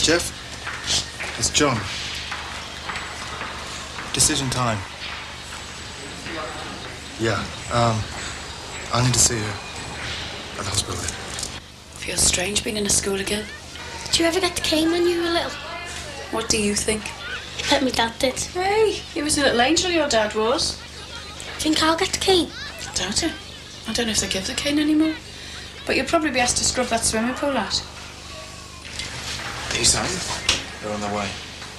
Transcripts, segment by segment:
Jeff, it's John. Decision time. Yeah, I need to see you at the hospital. Feels strange being in a school again. Did you ever get the cane when you were little? What do you think? I bet my dad did. Hey, he was a little angel, your dad was. Think I'll get the cane? I doubt it. I don't know if they give the cane anymore. But you'll probably be asked to scrub that swimming pool out. E5? They're on their way.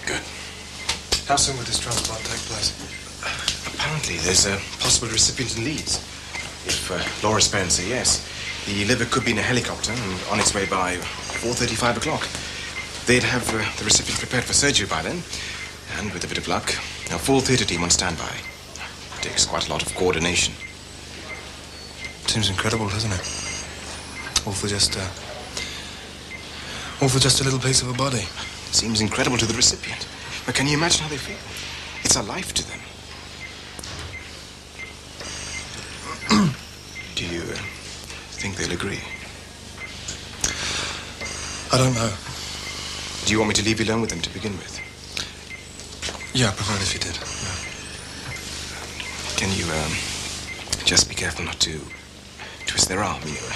Good. How soon will this transplant take place? Apparently, there's a possible recipient in Leeds. If Laura's parents say yes, the liver could be in a helicopter and on its way by 4:35 o'clock. They'd have the recipient prepared for surgery by then. And with a bit of luck, a full theatre team on standby. It takes quite a lot of coordination. Seems incredible, doesn't it? All for just a little piece of a body. Seems incredible to the recipient. But can you imagine how they feel? It's a life to them. Do you think they'll agree? I don't know. Do you want me to leave you alone with them to begin with? Yeah, I prefer it if you did. Yeah. Can you just be careful not to twist their arm, you know,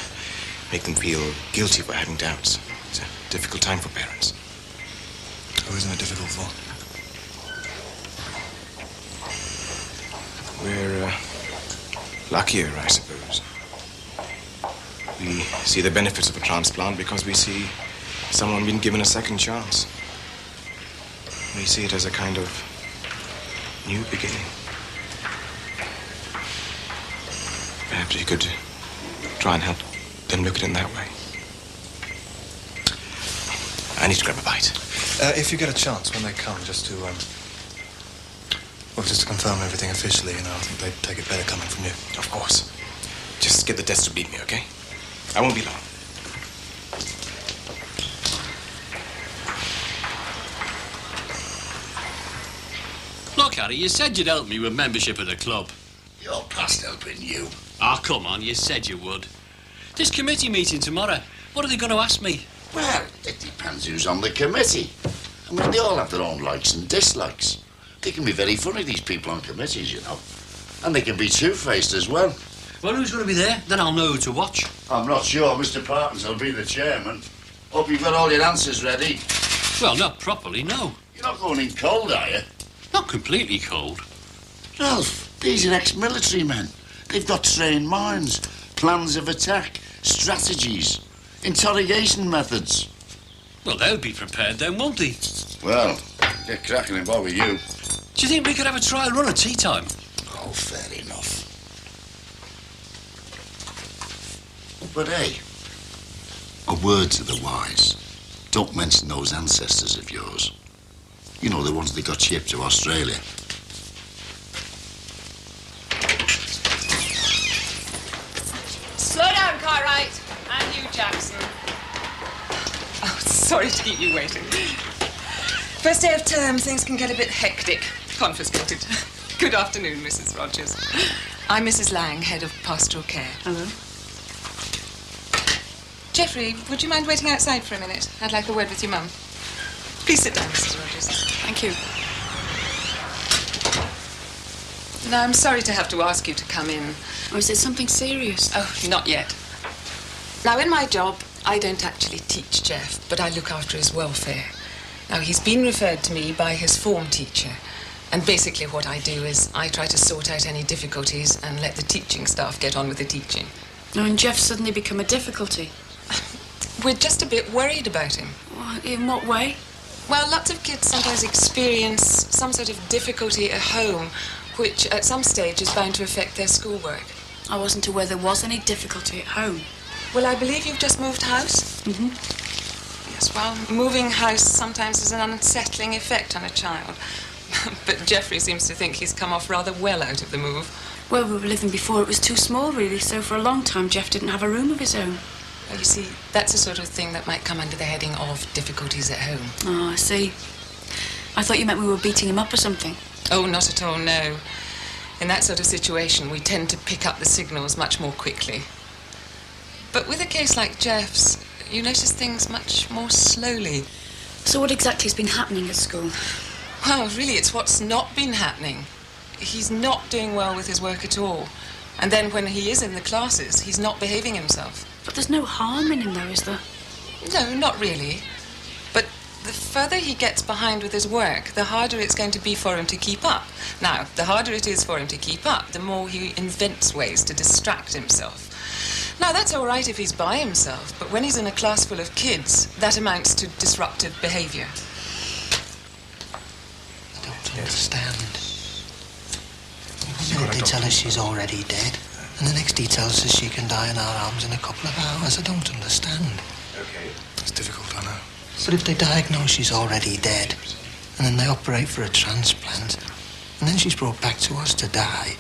make them feel guilty for having doubts. It's a difficult time for parents. Who isn't it difficult for? We're luckier, I suppose. We see the benefits of a transplant because we see someone being given a second chance. We see it as a kind of new beginning. Perhaps you could try and help them look at it in that way. I need to grab a bite. If you get a chance when they come, just to confirm everything officially, you know, I think they'd take it better coming from you. Of course. Just get the desk to beat me, okay? I won't be long. Look, Harry, you said you'd help me with membership of the club. You're past helping you. Ah, come on, you said you would. This committee meeting tomorrow, what are they going to ask me? Well, it depends who's on the committee. I mean, they all have their own likes and dislikes. They can be very funny, these people on committees, you know. And they can be two-faced as well. Well, who's going to be there? Then I'll know who to watch. I'm not sure. Mr. Parkins will be the chairman. Hope you've got all your answers ready. Well, not properly, no. You're not going in cold, are you? Not completely cold. Ralph, these are ex-military men. They've got trained minds, plans of attack, strategies, interrogation methods. Well, they'll be prepared then, won't they? Well, get cracking if I were you. Do you think we could have a trial run at tea time? Oh, fair enough. But hey, a word to the wise. Don't mention those ancestors of yours. You know, the ones that got shipped to Australia. Slow down, Cartwright. And you, Jackson. Oh, sorry to keep you waiting. First day of term, things can get a bit hectic. Confiscated. Good afternoon, Mrs. Rogers. I'm Mrs. Lang, head of pastoral care. Hello. Jeffrey, would you mind waiting outside for a minute? I'd like a word with your mum. Please sit down, Mrs. Rogers. Thank you. Now, I'm sorry to have to ask you to come in. Or is it something serious? Oh, not yet. Now, in my job, I don't actually teach Jeff, but I look after his welfare. Now, he's been referred to me by his form teacher. And basically what I do is I try to sort out any difficulties and let the teaching staff get on with the teaching. No, and Jeff suddenly become a difficulty. We're just a bit worried about him. In what way? Well, lots of kids sometimes experience some sort of difficulty at home, which at some stage is bound to affect their schoolwork. I wasn't aware there was any difficulty at home. Well, I believe you've just moved house? Mm-hmm. Yes, well, moving house sometimes has an unsettling effect on a child. But Jeffrey seems to think he's come off rather well out of the move. Well, we were living before it was too small, really, so for a long time Jeff didn't have a room of his own. Well, you see, that's the sort of thing that might come under the heading of difficulties at home. Oh, I see. I thought you meant we were beating him up or something. Oh, not at all, no. In that sort of situation, we tend to pick up the signals much more quickly. But with a case like Jeff's, you notice things much more slowly. So what exactly has been happening at school? Well, really, it's what's not been happening. He's not doing well with his work at all. And then when he is in the classes, he's not behaving himself. But there's no harm in him, though, is there? No, not really. But the further he gets behind with his work, the harder it's going to be for him to keep up. Now, the harder it is for him to keep up, the more he invents ways to distract himself. Now, that's all right if he's by himself, but when he's in a class full of kids, that amounts to disruptive behaviour. I don't understand. One minute they tell us she's already dead, and the next he tells us she can die in our arms in a couple of hours. I don't understand. Okay. It's difficult, I know. But if they diagnose she's already dead, and then they operate for a transplant, and then she's brought back to us to die,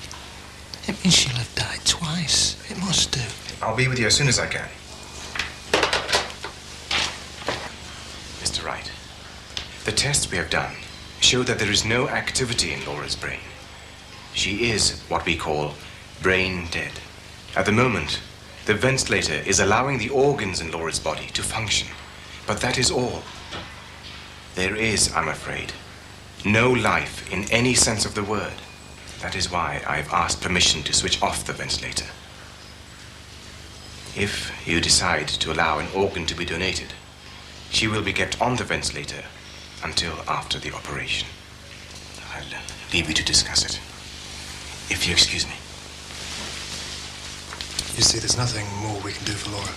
it means she'll have died twice. It must do. I'll be with you as soon as I can. Mr. Wright, the tests we have done show that there is no activity in Laura's brain. She is what we call brain dead. At the moment, the ventilator is allowing the organs in Laura's body to function. But that is all. There is, I'm afraid, no life in any sense of the word. That is why I've asked permission to switch off the ventilator. If you decide to allow an organ to be donated, she will be kept on the ventilator until after the operation. I'll leave you to discuss it, if you excuse me. You see, there's nothing more we can do for Laura.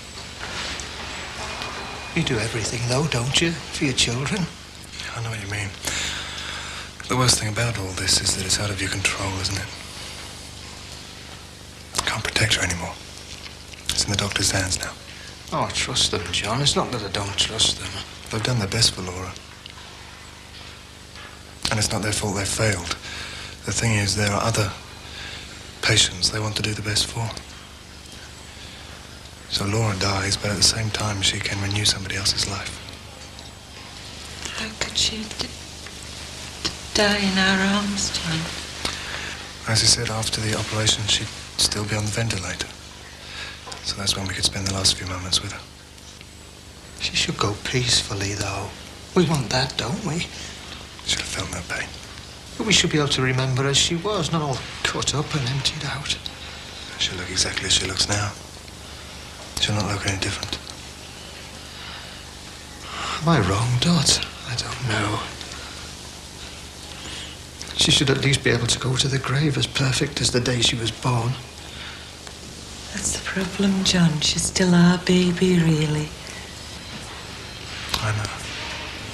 You do everything, though, don't you? For your children. I know what you mean. The worst thing about all this is that it's out of your control, isn't it? Can't protect her anymore. It's in the doctor's hands now. Oh, I trust them, John. It's not that I don't trust them. They've done their best for Laura. And it's not their fault they failed. The thing is, there are other patients they want to do the best for. So Laura dies, but at the same time, she can renew somebody else's life. How could she die in our arms, John? As you said, after the operation, she'd still be on the ventilator. So that's when we could spend the last few moments with her. She should go peacefully, though. We want that, don't we? She'll have felt no pain. But we should be able to remember as she was, not all cut up and emptied out. She'll look exactly as she looks now. She'll not look any different. Am I wrong, Dot? I don't know. She should at least be able to go to the grave as perfect as the day she was born. That's the problem, John. She's still our baby, really. I know.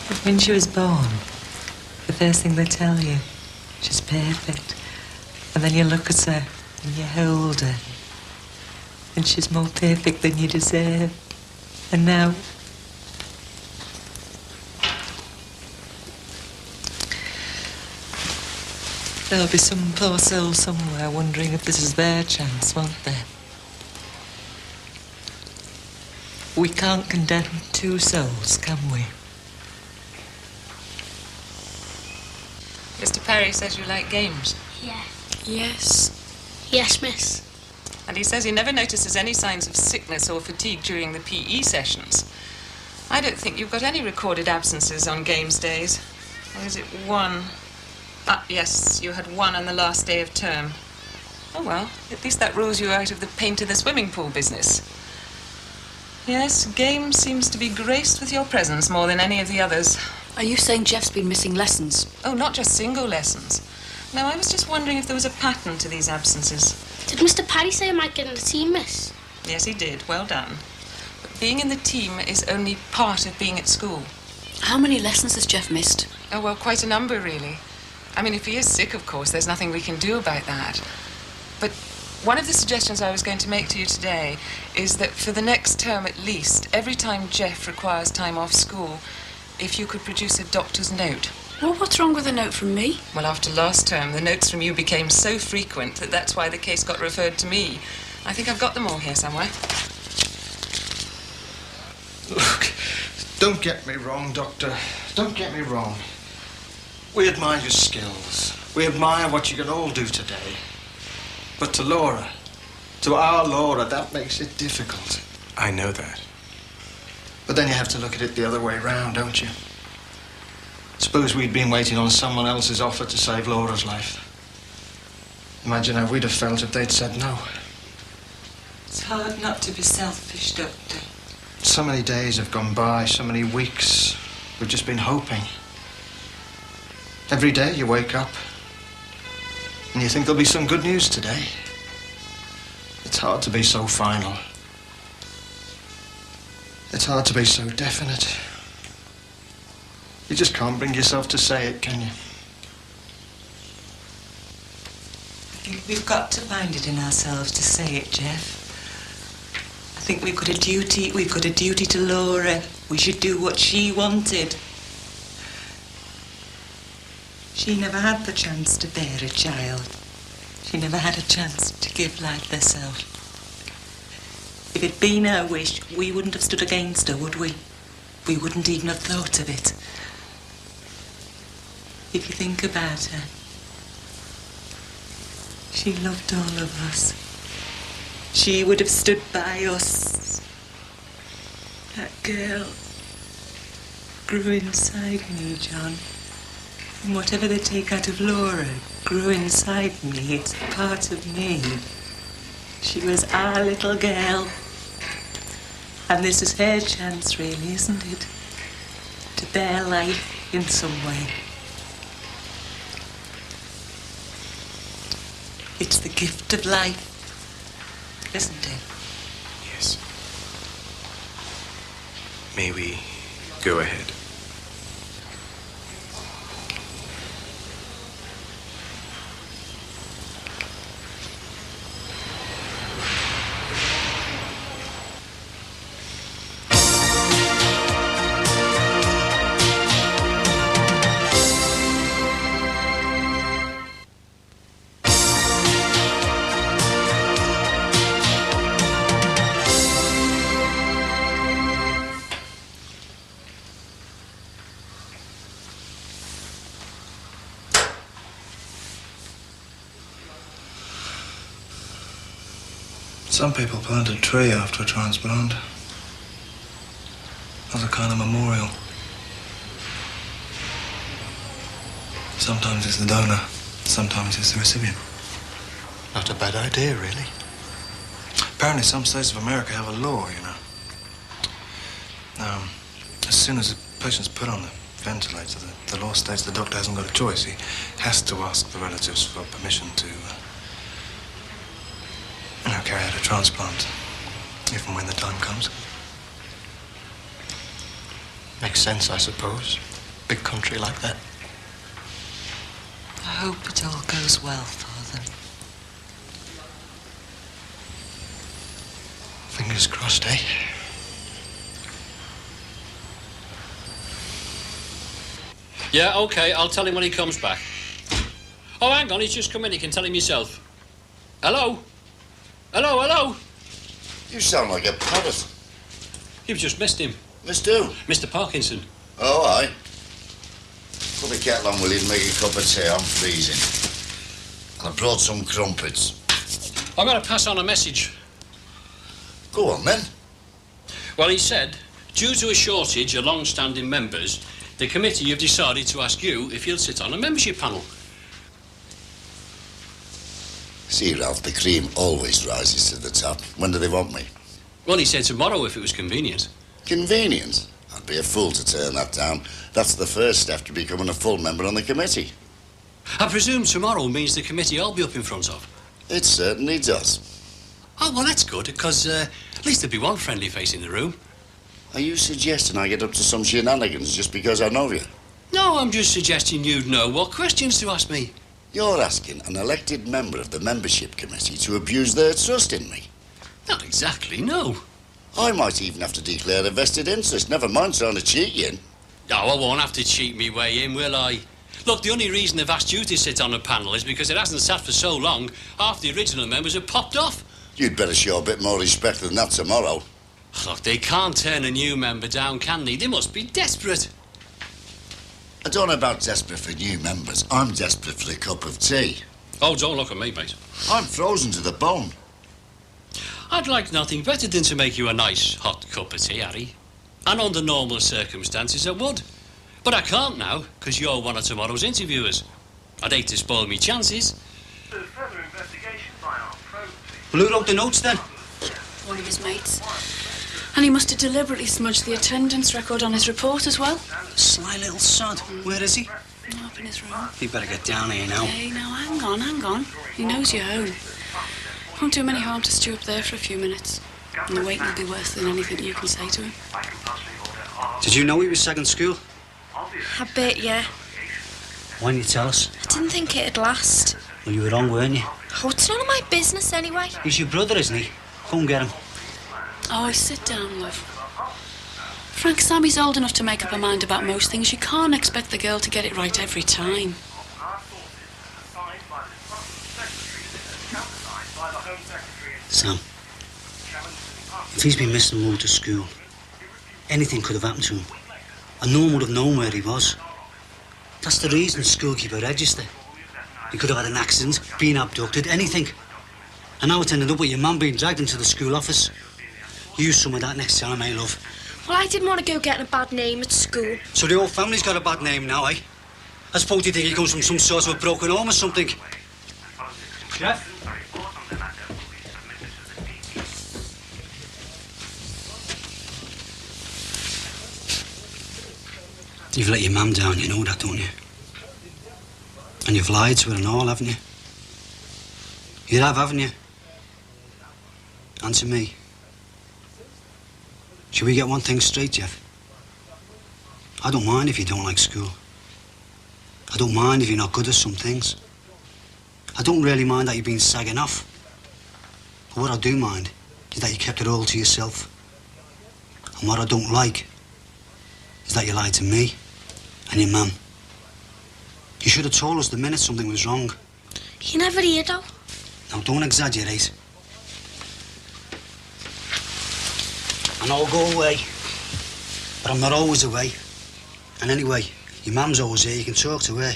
But when she was born, the first thing they tell you, she's perfect. And then you look at her and you hold her. And she's more perfect than you deserve. And now... there'll be some poor soul somewhere wondering if this is their chance, won't there? We can't condemn two souls, can we? Mr. Perry says you like games. Yeah. Yes. Yes, miss. And he says he never notices any signs of sickness or fatigue during the PE sessions. I don't think you've got any recorded absences on games days. Or is it one? Ah, yes, you had one on the last day of term. Oh, well, at least that rules you out of the paint in the swimming pool business. Yes, games seems to be graced with your presence more than any of the others. Are you saying Jeff's been missing lessons? Oh, not just single lessons. No, I was just wondering if there was a pattern to these absences. Did Mr. Paddy say I might get in the team, miss? Yes, he did. Well done. But being in the team is only part of being at school. How many lessons has Jeff missed? Oh, well, quite a number, really. I mean, if he is sick, of course, there's nothing we can do about that. But one of the suggestions I was going to make to you today is that for the next term at least, every time Jeff requires time off school, if you could produce a doctor's note. Well, what's wrong with a note from me? Well, after last term, the notes from you became so frequent that that's why the case got referred to me. I think I've got them all here somewhere. Look, don't get me wrong, Doctor. Don't get me wrong. We admire your skills. We admire what you can all do today. But to Laura, to our Laura, that makes it difficult. I know that. But then you have to look at it the other way round, don't you? Suppose we'd been waiting on someone else's offer to save Laura's life. Imagine how we'd have felt if they'd said no. It's hard not to be selfish, Doctor. So many days have gone by, so many weeks. We've just been hoping. Every day you wake up and you think there'll be some good news today. It's hard to be so final. It's hard to be so definite. You just can't bring yourself to say it, can you? I think we've got to find it in ourselves to say it, Jeff. I think we've got a duty to Laura. We should do what she wanted. She never had the chance to bear a child. She never had a chance to give life herself. If it'd been her wish, we wouldn't have stood against her, would we? We wouldn't even have thought of it. If you think about her, she loved all of us. She would have stood by us. That girl grew inside me, John. And whatever they take out of Laura grew inside me. It's part of me. She was our little girl. And this is her chance, really, isn't it? To bear life in some way. It's the gift of life, isn't it? Yes. May we go ahead? Some people plant a tree after a transplant as a kind of memorial. Sometimes it's the donor, sometimes it's the recipient. Not a bad idea, really. Apparently some states of America have a law, you know. As soon as a patient's put on the ventilator, the law states the doctor hasn't got a choice. He has to ask the relatives for permission to carry out a transplant, if and when the time comes. Makes sense, I suppose. Big country like that. I hope it all goes well for them. Fingers crossed, eh? Yeah, OK, I'll tell him when he comes back. Oh, hang on, he's just come in. You can tell him yourself. Hello? Hello, hello? You sound like a parrot. You've just missed him. Missed who? Mr. Parkinson. Oh, aye. Put the kettle on, will you, and make a cup of tea? I'm freezing. And I brought some crumpets. I'm going to pass on a message. Go on, then. Well, he said, due to a shortage of long-standing members, the committee have decided to ask you if you'll sit on a membership panel. See, Ralph, the cream always rises to the top. When do they want me? Well, he said tomorrow if it was convenient. Convenient? I'd be a fool to turn that down. That's the first step to becoming a full member on the committee. I presume tomorrow means the committee I'll be up in front of. It certainly does. Oh, well, that's good, because at least there'll be one friendly face in the room. Are you suggesting I get up to some shenanigans just because I know you? No, I'm just suggesting you'd know what questions to ask me. You're asking an elected member of the membership committee to abuse their trust in me. Not exactly, no. I might even have to declare a vested interest, never mind trying to cheat you in. Oh, I won't have to cheat me way in, will I? Look, the only reason they've asked you to sit on a panel is because it hasn't sat for so long, half the original members have popped off. You'd better show a bit more respect than that tomorrow. Look, they can't turn a new member down, can they? They must be desperate. I don't know about desperate for new members. I'm desperate for a cup of tea. Oh, don't look at me, mate. I'm frozen to the bone. I'd like nothing better than to make you a nice hot cup of tea, Harry. And under normal circumstances, I would. But I can't now, because you're one of tomorrow's interviewers. I'd hate to spoil me chances. Well, who wrote the notes then? One of his mates. And he must have deliberately smudged the attendance record on his report as well. Sly little sod. Where is he? Up in his room. He better get down here now. Hey, now, hang on. He knows you're home. Won't do him any harm to stew up there for a few minutes. And the waiting will be worse than anything you can say to him. Did you know he was second school? A bit, yeah. Why didn't you tell us? I didn't think it'd last. Well, you were wrong, weren't you? Oh, it's none of my business anyway. He's your brother, isn't he? Go and get him. Oh, sit down, love. Frank, Sammy's old enough to make up her mind about most things. You can't expect the girl to get it right every time. Sam, if he's been missing the road to school, anything could have happened to him. And no one would have known where he was. That's the reason the school keep a register. He could have had an accident, been abducted, anything. And now it's ended up with your mum being dragged into the school office. Use some of that next time, eh, love? Well, I didn't want to go getting a bad name at school. So the whole family's got a bad name now, eh? I suppose you think he comes from some sort of a broken home or something. Jeff? You've let your mum down, you know that, don't you? And you've lied to her and all, haven't you? You have, haven't you? And to me. Shall we get one thing straight, Jeff? I don't mind if you don't like school. I don't mind if you're not good at some things. I don't really mind that you've been sagging off. But what I do mind is that you kept it all to yourself. And what I don't like is that you lied to me and your mum. You should have told us the minute something was wrong. You never hear, though. Now, don't exaggerate. And I'll go away. But I'm not always away. And anyway, your mum's always here. You can talk to her.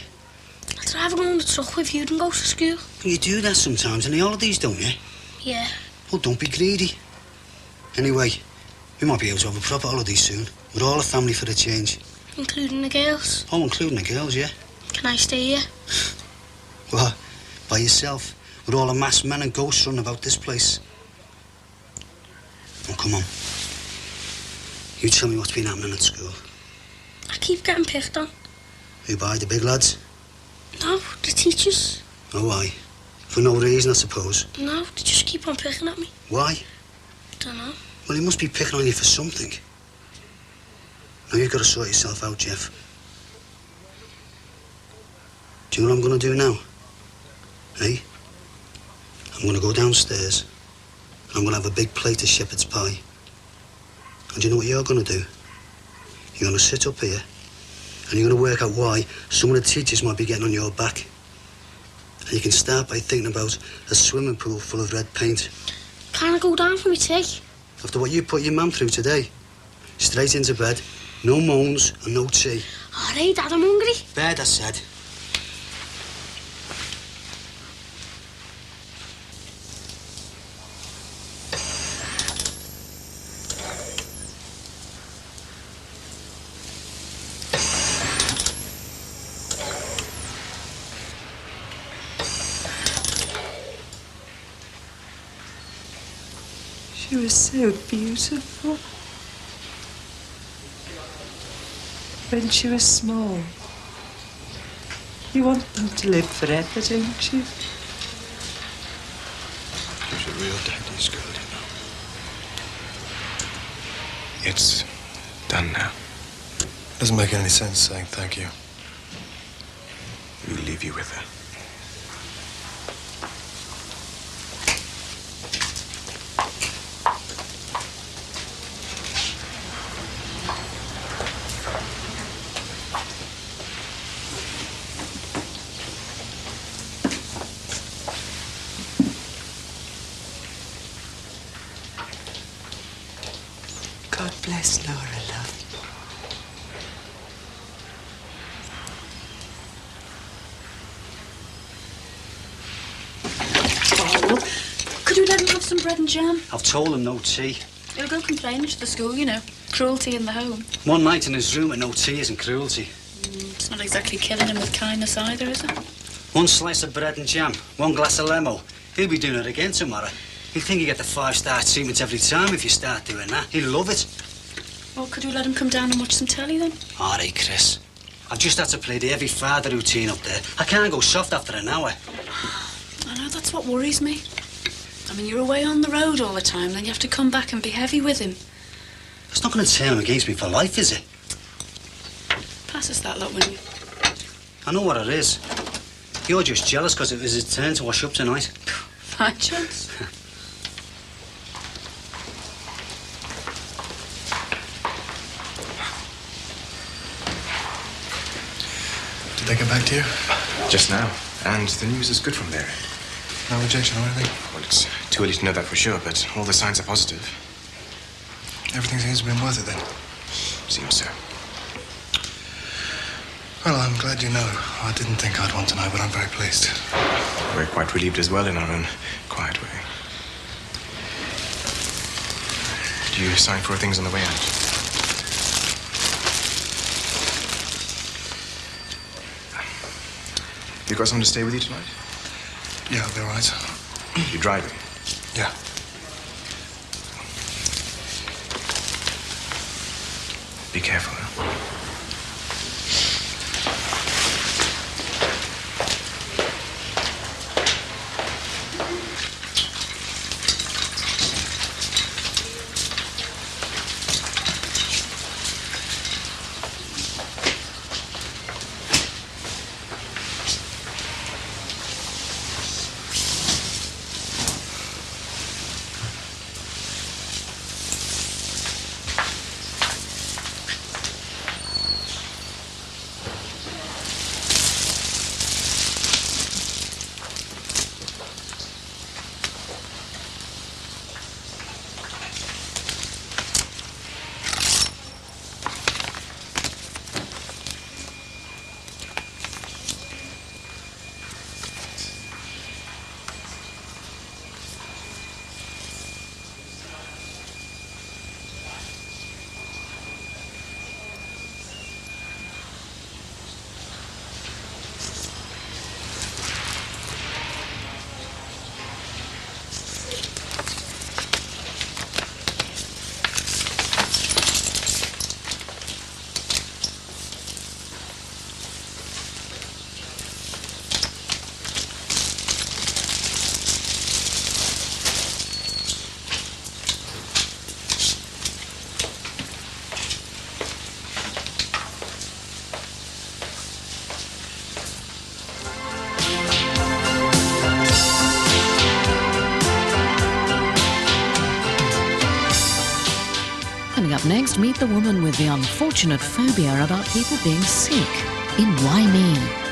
I'd rather go on the truck with you than go to school. You do that sometimes in the holidays, don't you? Yeah. Well, don't be greedy. Anyway, we might be able to have a proper holiday soon. With all the family for a change. Including the girls? Oh, including the girls, yeah. Can I stay here? What? By yourself? With all the masked men and ghosts running about this place? Oh, come on. You tell me what's been happening at school. I keep getting picked on. Who by? The big lads? No, the teachers. Oh, why? For no reason, I suppose. No, they just keep on picking at me. Why? Don't know. Well, he must be picking on you for something. Now, you've got to sort yourself out, Jeff. Do you know what I'm going to do now? Hey? I'm going to go downstairs. And I'm going to have a big plate of shepherd's pie. And do you know what you're going to do? You're going to sit up here and you're going to work out why some of the teachers might be getting on your back. And you can start by thinking about a swimming pool full of red paint. Can I go down for my tea? After what you put your mum through today, straight into bed, no moans and no tea. All right, Dad, I'm hungry. Bed, I said. She was so beautiful. When she was small. You want them to live forever, don't you? She's a real daddy's girl, you know. It's done now. Doesn't make any sense saying thank you. We'll leave you with her. God bless Laura, love. Could you let him have some bread and jam? I've told him no tea. He'll go complaining to the school, you know. cruelty in the home. One night in his room with no tears and cruelty. It's not exactly killing him with kindness either, is it? One slice of bread and jam, one glass of limo. He'll be doing it again tomorrow. He'll think you get the 5-star treatment every time if you start doing that. He'll love it. Well, could we let him come down and watch some telly then? All right, Chris. I've just had to play the heavy father routine up there. I can't go soft after an hour. I know, that's what worries me. I mean, you're away on the road all the time, then you have to come back and be heavy with him. It's not going to turn him against me for life, is it? Pass us that lot, will you? I know what it is. You're just jealous because it was his turn to wash up tonight. Fine chance. Did they get back to you? Just now. And the news is good from there. No rejection or anything? Well, it's too early to know that for sure, but all the signs are positive. Everything seems to have been worth it then. Seems so. Well, I'm glad you know. I didn't think I'd want to know, but I'm very pleased. We're quite relieved as well in our own quiet way. Do you sign for things on the way out? You got someone to stay with you tonight? Yeah, I'll be all right. You driving? Yeah. Be careful, huh? Coming up next, meet the woman with the unfortunate phobia about people being sick in Why Me?